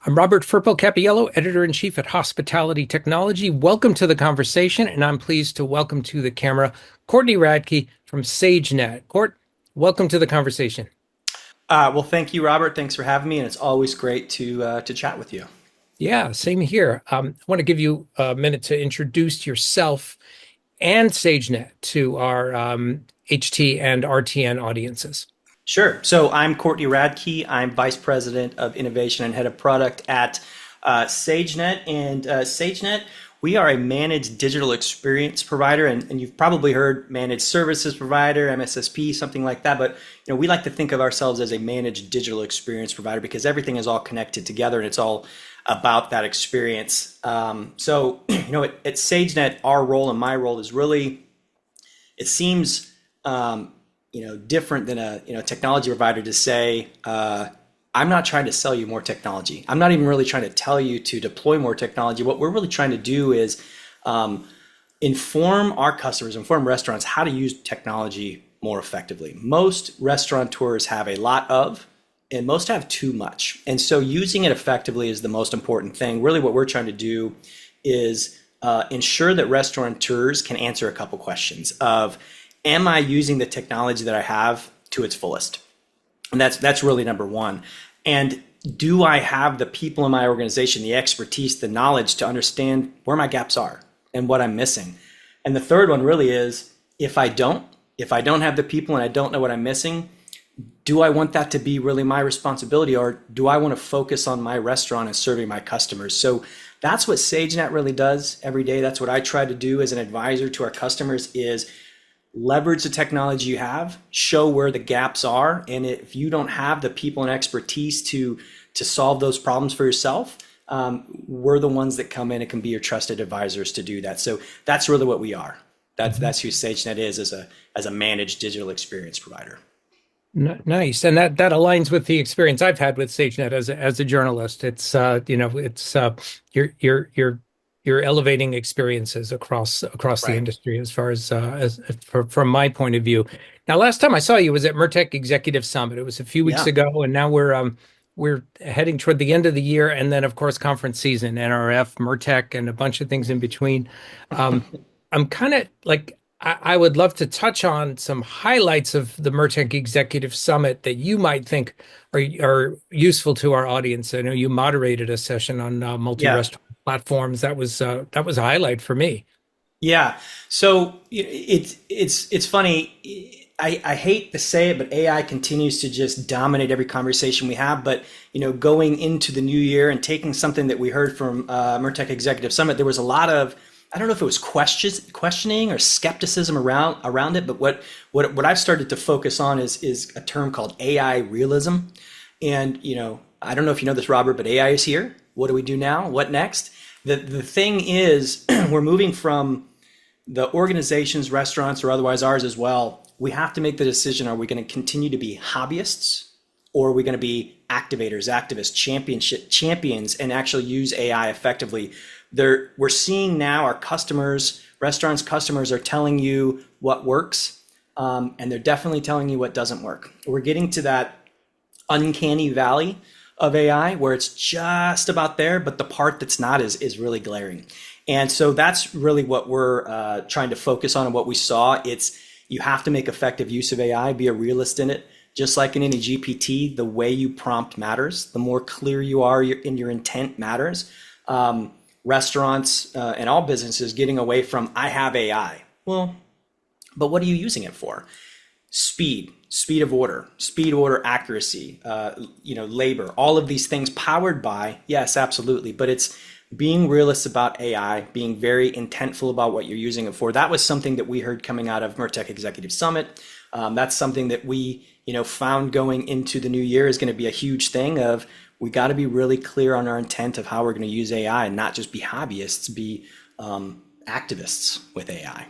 I'm Robert Firpo-Capiello, Editor-in-Chief at Hospitality Technology. Welcome to the conversation, and I'm pleased to welcome to the camera Courtney Radke from SageNet. Court, welcome to the conversation. Well, thank you, Robert. Thanks for having me, and it's always great to chat with you. Yeah, same here. I want to give you a minute to introduce yourself and SageNet to our HT and RTN audiences. Sure. So I'm Courtney Radke. I'm Vice President of Innovation and Head of Product at SageNet. And SageNet, we are a managed digital experience provider, and you've probably heard managed services provider, MSSP, something like that. But we like to think of ourselves as a managed digital experience provider because everything is all connected together and it's all about that experience. At SageNet, our role and my role is really, it seems different than a technology provider to say, I'm not trying to sell you more technology. I'm not even really trying to tell you to deploy more technology. What we're really trying to do is inform our customers, inform restaurants how to use technology more effectively. Most restaurateurs have a lot of, and most have too much. And so using it effectively is the most important thing. Really what we're trying to do is ensure that restaurateurs can answer a couple questions of, am I using the technology that I have to its fullest? And that's really number one. And do I have the people in my organization, the expertise, the knowledge to understand where my gaps are and what I'm missing? And the third one really is, if I don't have the people and I don't know what I'm missing, do I want that to be really my responsibility, or do I want to focus on my restaurant and serving my customers? So that's what SageNet really does every day. That's what I try to do as an advisor to our customers is leverage the technology you have, show where the gaps are. And if you don't have the people and expertise to solve those problems for yourself, we're the ones that come in and can be your trusted advisors to do that. So that's really what we are. That's who SageNet is as a managed digital experience provider. Nice, and that aligns with the experience I've had with SageNet as a journalist. It's you're elevating experiences across the Right. industry as far as from my point of view. Now, last time I saw you was at Mertech Executive Summit. It was a few weeks Yeah. ago, and now we're heading toward the end of the year, and then of course conference season, NRF, Mertech, and a bunch of things in between. Um, I'm kind of like I would love to touch on some highlights of the Mertech Executive Summit that you might think are useful to our audience. I know you moderated a session on Yeah. multi-restaurant platforms. That was a highlight for me. Yeah. So it's funny. I hate to say it, but AI continues to just dominate every conversation we have. But going into the new year and taking something that we heard from Mertech Executive Summit, there was a lot of, I don't know if it was questioning or skepticism around it. But what I've started to focus on is a term called AI realism. And I don't know if you know this, Robert, but AI is here. What do we do now? What next? The thing is, we're moving from the organizations, restaurants, or otherwise ours as well. We have to make the decision: are we going to continue to be hobbyists, or are we going to be activators, activists, champions, and actually use AI effectively? We're seeing now our customers, restaurants customers, are telling you what works, and they're definitely telling you what doesn't work. We're getting to that uncanny valley of AI where it's just about there, but the part that's not is really glaring. And so that's really what we're trying to focus on and what we saw. It's, you have to make effective use of AI, be a realist in it. Just like in any GPT, the way you prompt matters. The more clear you are in your intent matters. Restaurants and all businesses getting away from, I have AI. Well, but what are you using it for? Speed of order accuracy, labor, all of these things powered by, yes, absolutely. But it's being realist about AI, being very intentful about what you're using it for. That was something that we heard coming out of Mertech Executive Summit. That's something that we, found going into the new year is going to be a huge thing of, we got to be really clear on our intent of how we're going to use AI and not just be hobbyists, be activists with AI.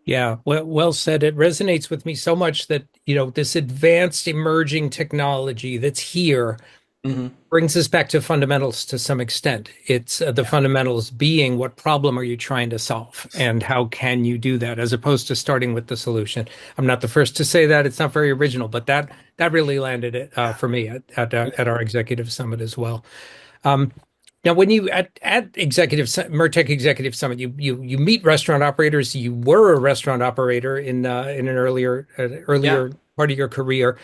Yeah, well said. It resonates with me so much that, this advanced emerging technology that's here Hmm. brings us back to fundamentals to some extent. It's the Yeah. fundamentals being, what problem are you trying to solve and how can you do that, as opposed to starting with the solution. I'm not the first to say that. It's not very original, but that really landed it Yeah. for me at our executive summit as well. Um, Now, when you at Mertech Executive Summit, you meet restaurant operators. You were a restaurant operator in an Yeah. earlier part of your career.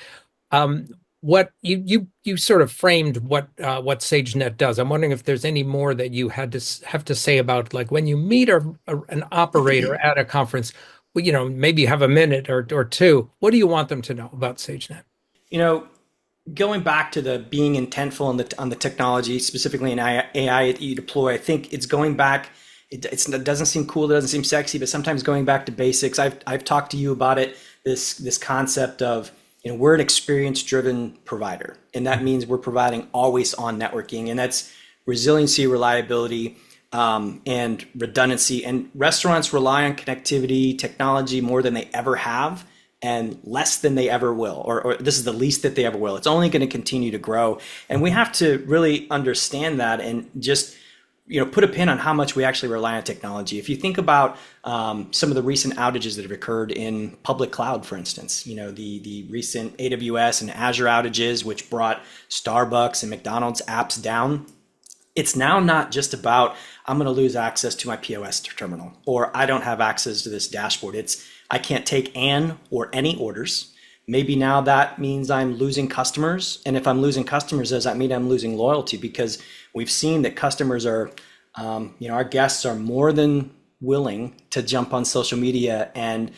Um, what you sort of framed what SageNet does. I'm wondering if there's any more that you have to say about like when you meet an operator at a conference. Well, maybe you have a minute or two. What do you want them to know about SageNet? You know, going back to the being intentful on the technology, specifically in AI that you deploy, I think it's going back. It doesn't seem cool, it doesn't seem sexy, but sometimes going back to basics. I've talked to you about it. This concept of we're an experience driven provider, and that means we're providing always on networking, and that's resiliency, reliability, and redundancy. And restaurants rely on connectivity technology more than they ever have and less than they ever will, or this is the least that they ever will. It's only going to continue to grow. And we have to really understand that and just put a pin on how much we actually rely on technology. If you think about some of the recent outages that have occurred in public cloud, for instance, the recent AWS and Azure outages, which brought Starbucks and McDonald's apps down. It's now not just about I'm going to lose access to my POS terminal or I don't have access to this dashboard. It's I can't take an or any orders. Maybe now that means I'm losing customers. And if I'm losing customers, does that mean I'm losing loyalty? Because we've seen that customers are, our guests are more than willing to jump on social media and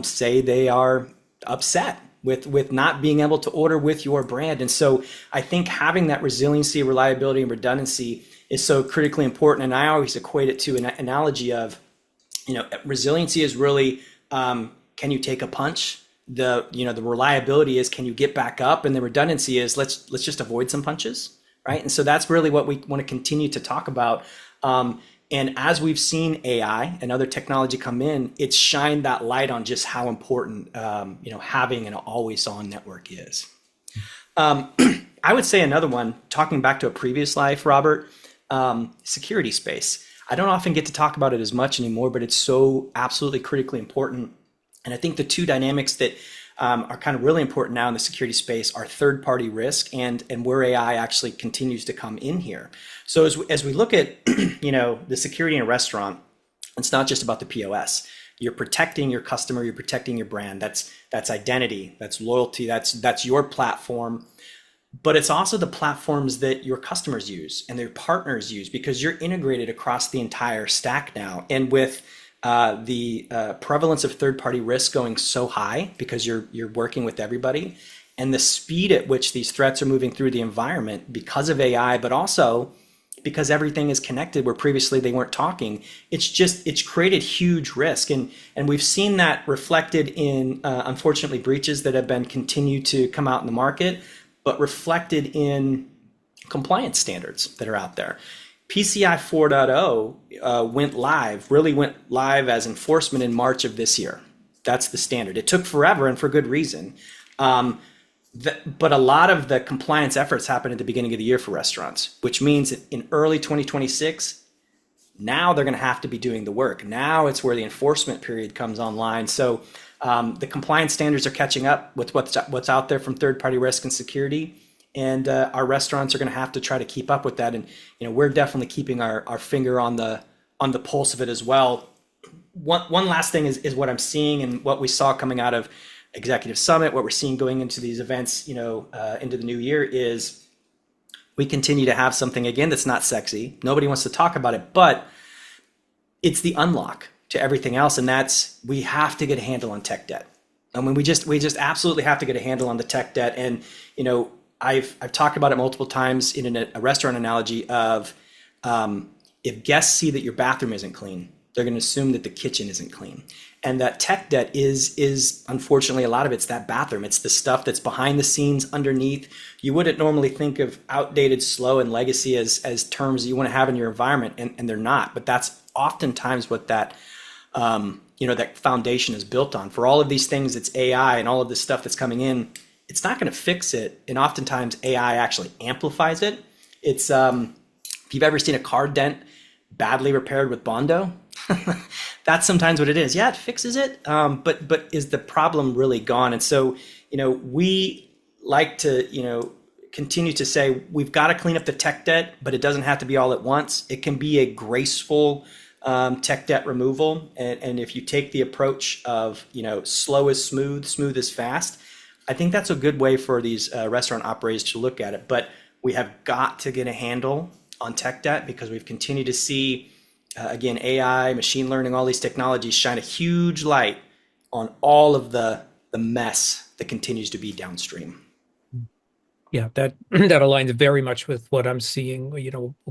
say they are upset with not being able to order with your brand. And so I think having that resiliency, reliability, and redundancy is so critically important. And I always equate it to an analogy of, resiliency is really, can you take a punch? The reliability is, can you get back up? And the redundancy is, let's just avoid some punches, right? And so that's really what we want to continue to talk about. And as we've seen AI and other technology come in, it's shined that light on just how important having an always-on network is. I would say another one, talking back to a previous life, Robert, security space. I don't often get to talk about it as much anymore, but it's so absolutely critically important. And I think the two dynamics that are kind of really important now in the security space are third-party risk and where AI actually continues to come in here. So as we look at the security in a restaurant, it's not just about the POS. You're protecting your customer, you're protecting your brand. That's identity, that's loyalty, that's your platform. But it's also the platforms that your customers use and their partners use because you're integrated across the entire stack now. And with the prevalence of third-party risk going so high because you're working with everybody, and the speed at which these threats are moving through the environment because of AI, but also because everything is connected where previously they weren't talking, it's created huge risk. And we've seen that reflected in unfortunately breaches that have been continued to come out in the market, but reflected in compliance standards that are out there. PCI 4.0 really went live as enforcement in March of this year. That's the standard. It took forever and for good reason. But a lot of the compliance efforts happened at the beginning of the year for restaurants, which means that in early 2026, now they're going to have to be doing the work. Now it's where the enforcement period comes online. So the compliance standards are catching up with what's out there from third-party risk and security. And our restaurants are going to have to try to keep up with that. And we're definitely keeping our finger on the pulse of it as well. One last thing is what I'm seeing and what we saw coming out of Executive Summit, what we're seeing going into these events, into the new year is we continue to have something again that's not sexy. Nobody wants to talk about it, but it's the unlock to everything else, and that's we have to get a handle on tech debt. I mean, we just absolutely have to get a handle on the tech debt, and I've talked about it multiple times in a restaurant analogy of if guests see that your bathroom isn't clean, they're going to assume that the kitchen isn't clean. And that tech debt is unfortunately a lot of it's that bathroom. It's the stuff that's behind the scenes underneath. You wouldn't normally think of outdated, slow, and legacy as terms you want to have in your environment, and they're not. But that's oftentimes what that that foundation is built on. For all of these things, it's AI and all of this stuff that's coming in. It's not going to fix it, and oftentimes AI actually amplifies it. It's if you've ever seen a car dent badly repaired with Bondo, that's sometimes what it is. Yeah, it fixes it, but is the problem really gone? And so we like to continue to say we've got to clean up the tech debt, but it doesn't have to be all at once. It can be a graceful tech debt removal. And if you take the approach of, slow is smooth, smooth is fast, I think that's a good way for these restaurant operators to look at it. But we have got to get a handle on tech debt because we've continued to see, again, AI, machine learning, all these technologies shine a huge light on all of the mess that continues to be downstream. Yeah, that that aligns very much with what I'm seeing.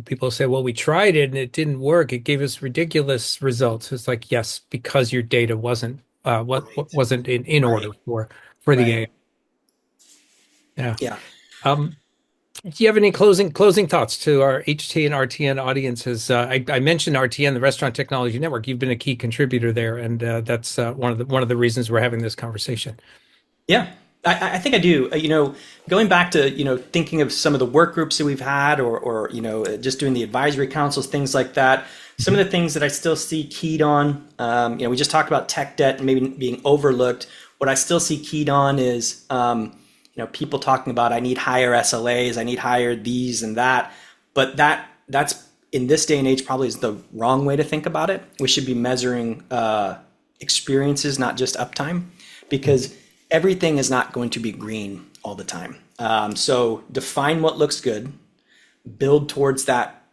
People say, "Well, we tried it and it didn't work. It gave us ridiculous results." It's like, yes, because your data what Right. wasn't in order Right. for the Right. AI. Yeah. Yeah. Um, do you have any closing thoughts to our HT and RTN audiences? I mentioned RTN, the Restaurant Technology Network. You've been a key contributor there, and that's one of the reasons we're having this conversation. Yeah, I think I do. Going back to, thinking of some of the work groups that we've had or, just doing the advisory councils, things like that. Some of the things that I still see keyed on, we just talked about tech debt and maybe being overlooked. What I still see keyed on is, people talking about, I need higher SLAs, I need higher these and that. But that's in this day and age probably is the wrong way to think about it. We should be measuring experiences, not just uptime, because everything is not going to be green all the time. So define what looks good, build towards that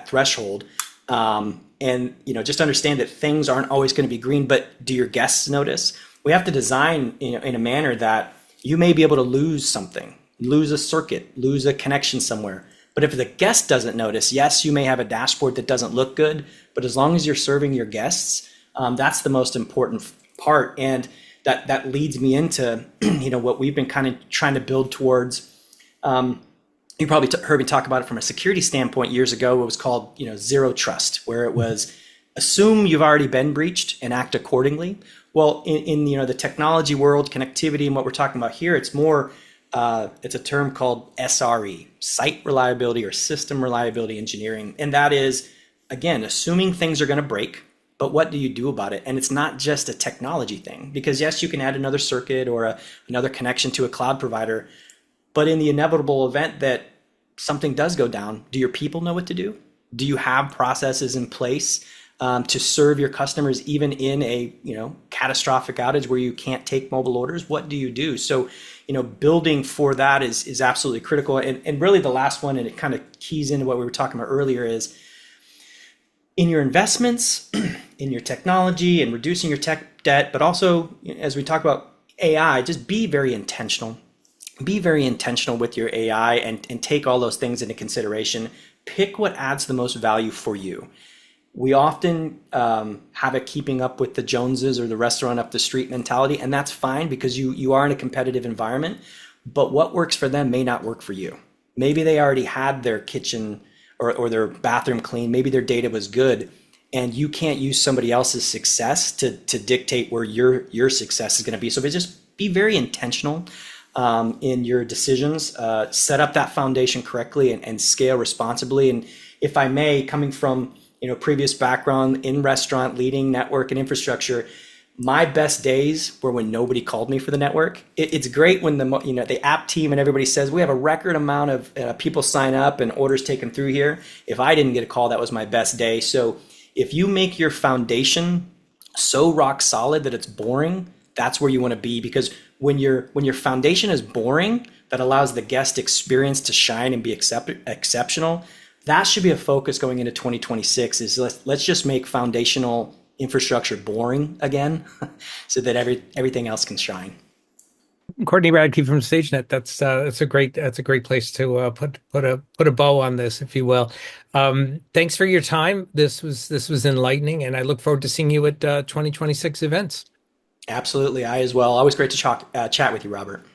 threshold, and just understand that things aren't always going to be green. But do your guests notice? We have to design in a manner that you may be able to lose something, lose a circuit, lose a connection somewhere. But if the guest doesn't notice, yes, you may have a dashboard that doesn't look good, but as long as you're serving your guests, that's the most important part. And that leads me into what we've been kind of trying to build towards. You probably heard me talk about it from a security standpoint years ago. It was called zero trust, where it was assume you've already been breached and act accordingly. Well, in the technology world, connectivity, and what we're talking about here, it's more it's a term called SRE, site reliability or system reliability engineering, and that is again assuming things are going to break. But what do you do about it? And it's not just a technology thing, because yes, you can add another circuit or another connection to a cloud provider. But in the inevitable event that something does go down, do your people know what to do? Do you have processes in place to serve your customers even in a catastrophic outage where you can't take mobile orders? What do you do? So building for that is absolutely critical. And really the last one, and it kind of keys into what we were talking about earlier, is in your investments, in your technology and reducing your tech debt, but also as we talk about AI, just be very intentional. Be very intentional with your AI and take all those things into consideration. Pick what adds the most value for you. We often have a keeping up with the Joneses or the restaurant up the street mentality, and that's fine because you are in a competitive environment, but what works for them may not work for you. Maybe they already had their kitchen or their bathroom clean. Maybe their data was good, and you can't use somebody else's success to dictate where your success is going to be. So just be very intentional in your decisions. Set up that foundation correctly and scale responsibly. And if I may, coming from previous background in restaurant, leading network and infrastructure, my best days were when nobody called me for the network. It's great when the app team and everybody says we have a record amount of people sign up and orders taken through here. If I didn't get a call, that was my best day. So if you make your foundation so rock solid that it's boring, that's where you want to be, because when your foundation is boring, that allows the guest experience to shine and be exceptional. That should be a focus going into 2026. Is let's just make foundational infrastructure boring again, so that everything else can shine. Courtney Radke from SageNet. That's a great place to put a bow on this, if you will. Thanks for your time. This was enlightening, and I look forward to seeing you at 2026 events. Absolutely, I as well. Always great to chat with you, Robert.